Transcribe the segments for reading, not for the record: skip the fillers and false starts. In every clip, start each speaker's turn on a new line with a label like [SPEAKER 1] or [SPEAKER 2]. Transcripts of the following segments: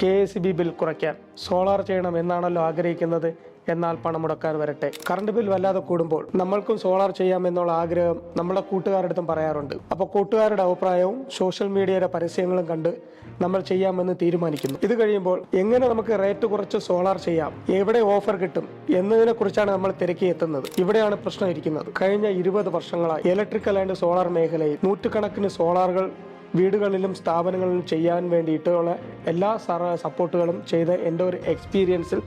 [SPEAKER 1] KSB bill കുറയ്ക്കാൻ solar ചെയ്യണം എന്നാണല്ലോ ആഗ്രഹിക്കുന്നത്. എന്നാൽ പണം മുടക്കാൻ വരട്ടെ. കറണ്ട് ബിൽ വല്ലാതെ കൂടുമ്പോൾ നമ്മൾക്കും സോളാർ ചെയ്യാമെന്നുള്ള ആഗ്രഹം നമ്മുടെ കൂട്ടുകാരുടെ അടുത്തും പറയാറുണ്ട്. അപ്പോൾ കൂട്ടുകാരുടെ അഭിപ്രായവും സോഷ്യൽ മീഡിയയുടെ പരസ്യങ്ങളും കണ്ട് നമ്മൾ ചെയ്യാമെന്ന് തീരുമാനിക്കുന്നു. ഇത് കഴിയുമ്പോൾ എങ്ങനെ നമുക്ക് റേറ്റ് കുറച്ച് സോളാർ ചെയ്യാം, എവിടെ ഓഫർ കിട്ടും എന്നതിനെ കുറിച്ചാണ് നമ്മൾ തിരക്കി എത്തുന്നത്. ഇവിടെയാണ് പ്രശ്നം ഇരിക്കുന്നത്. കഴിഞ്ഞ 20 വർഷങ്ങളായി ഇലക്ട്രിക്കൽ ആൻഡ് സോളാർ മേഖലയിൽ നൂറ്റുകണക്കിന് സോളാറുകൾ വീടുകളിലും സ്ഥാപനങ്ങളിലും ചെയ്യാൻ വേണ്ടിയിട്ടുള്ള എല്ലാ സപ്പോർട്ടുകളും ചെയ്ത എൻ്റെ ഒരു എക്സ്പീരിയൻസിൽ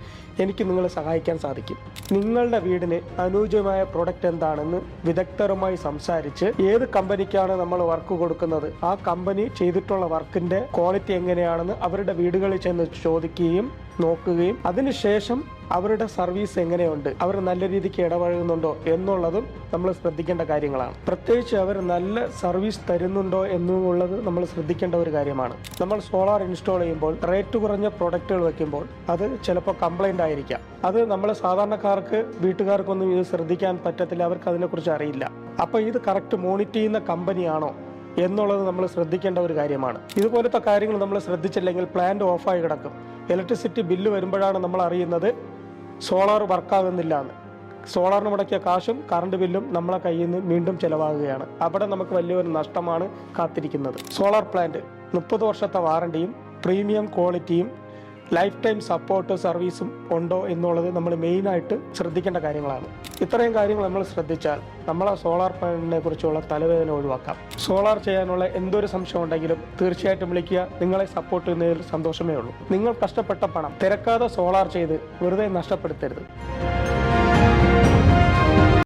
[SPEAKER 1] എനിക്ക് നിങ്ങളെ സഹായിക്കാൻ സാധിക്കും. നിങ്ങളുടെ വീടിന് അനുയോജ്യമായ പ്രൊഡക്റ്റ് എന്താണെന്ന് വിദഗ്ധരുമായി സംസാരിച്ച് ഏത് കമ്പനിക്കാണ് നമ്മൾ വർക്ക് കൊടുക്കുന്നത്, ആ കമ്പനി ചെയ്തിട്ടുള്ള വർക്കിന്റെ ക്വാളിറ്റി എങ്ങനെയാണെന്ന് അവരുടെ വീടുകളിൽ ചെന്ന് ചോദിക്കുകയും നോക്കുകയും അതിനുശേഷം അവരുടെ സർവീസ് എങ്ങനെയുണ്ട്, അവർ നല്ല രീതിക്ക് ഇടപഴകുന്നുണ്ടോ എന്നുള്ളതും നമ്മൾ ശ്രദ്ധിക്കേണ്ട കാര്യങ്ങളാണ്. പ്രത്യേകിച്ച് അവർ നല്ല സർവീസ് തരുന്നുണ്ടോ എന്നുള്ളത് നമ്മൾ ശ്രദ്ധിക്കേണ്ട ഒരു കാര്യമാണ്. നമ്മൾ സോളാർ ഇൻസ്റ്റാൾ ചെയ്യുമ്പോൾ റേറ്റ് കുറഞ്ഞ പ്രൊഡക്റ്റുകൾ വെക്കുമ്പോൾ അത് ചിലപ്പോൾ കംപ്ലൈൻ്റ് ആയിരിക്കാം. അത് നമ്മൾ സാധാരണക്കാർക്ക് വീട്ടുകാർക്കൊന്നും ഇത് ശ്രദ്ധിക്കാൻ പറ്റത്തില്ല, അവർക്ക് അതിനെക്കുറിച്ച് അറിയില്ല. അപ്പോൾ ഇത് കറക്റ്റ് മോണിറ്റർ ചെയ്യുന്ന കമ്പനിയാണോ എന്നുള്ളത് നമ്മൾ ശ്രദ്ധിക്കേണ്ട ഒരു കാര്യമാണ്. ഇതുപോലത്തെ കാര്യങ്ങൾ നമ്മൾ ശ്രദ്ധിച്ചില്ലെങ്കിൽ പ്ലാന്റ് ഓഫായി കിടക്കും. ഇലക്ട്രിസിറ്റി ബില്ല് വരുമ്പോഴാണ് നമ്മൾ അറിയുന്നത് സോളാർ വർക്കാകുന്നില്ല എന്ന്. സോളാറിന് മുടക്കിയ കാശും കറണ്ട് ബില്ലും നമ്മളെ കയ്യിൽ നിന്ന് വീണ്ടും ചിലവാകുകയാണ്. അവിടെ നമുക്ക് വലിയൊരു നഷ്ടമാണ് കാത്തിരിക്കുന്നത്. സോളാർ പ്ലാന്റ് 30 വർഷത്തെ വാറണ്ടിയും പ്രീമിയം ക്വാളിറ്റിയും ലൈഫ് ടൈം സപ്പോർട്ട് സർവീസും ഉണ്ടോ എന്നുള്ളത് നമ്മൾ മെയിനായിട്ട് ശ്രദ്ധിക്കേണ്ട കാര്യങ്ങളാണ്. ഇത്രയും കാര്യങ്ങൾ നമ്മൾ ശ്രദ്ധിച്ചാൽ നമ്മളെ സോളാർ പാനലിനെ കുറിച്ചുള്ള തലവേദന ഒഴിവാക്കാം. സോളാർ ചെയ്യാനുള്ള എന്തൊരു സംശയം ഉണ്ടെങ്കിലും തീർച്ചയായിട്ടും വിളിക്കുക. നിങ്ങളെ സപ്പോർട്ട് ചെയ്യുന്നതിൽ സന്തോഷമേ ഉള്ളൂ. നിങ്ങൾ കഷ്ടപ്പെട്ട പണം തിരക്കാതെ സോളാർ ചെയ്ത് വെറുതെ നഷ്ടപ്പെടുത്തരുത്.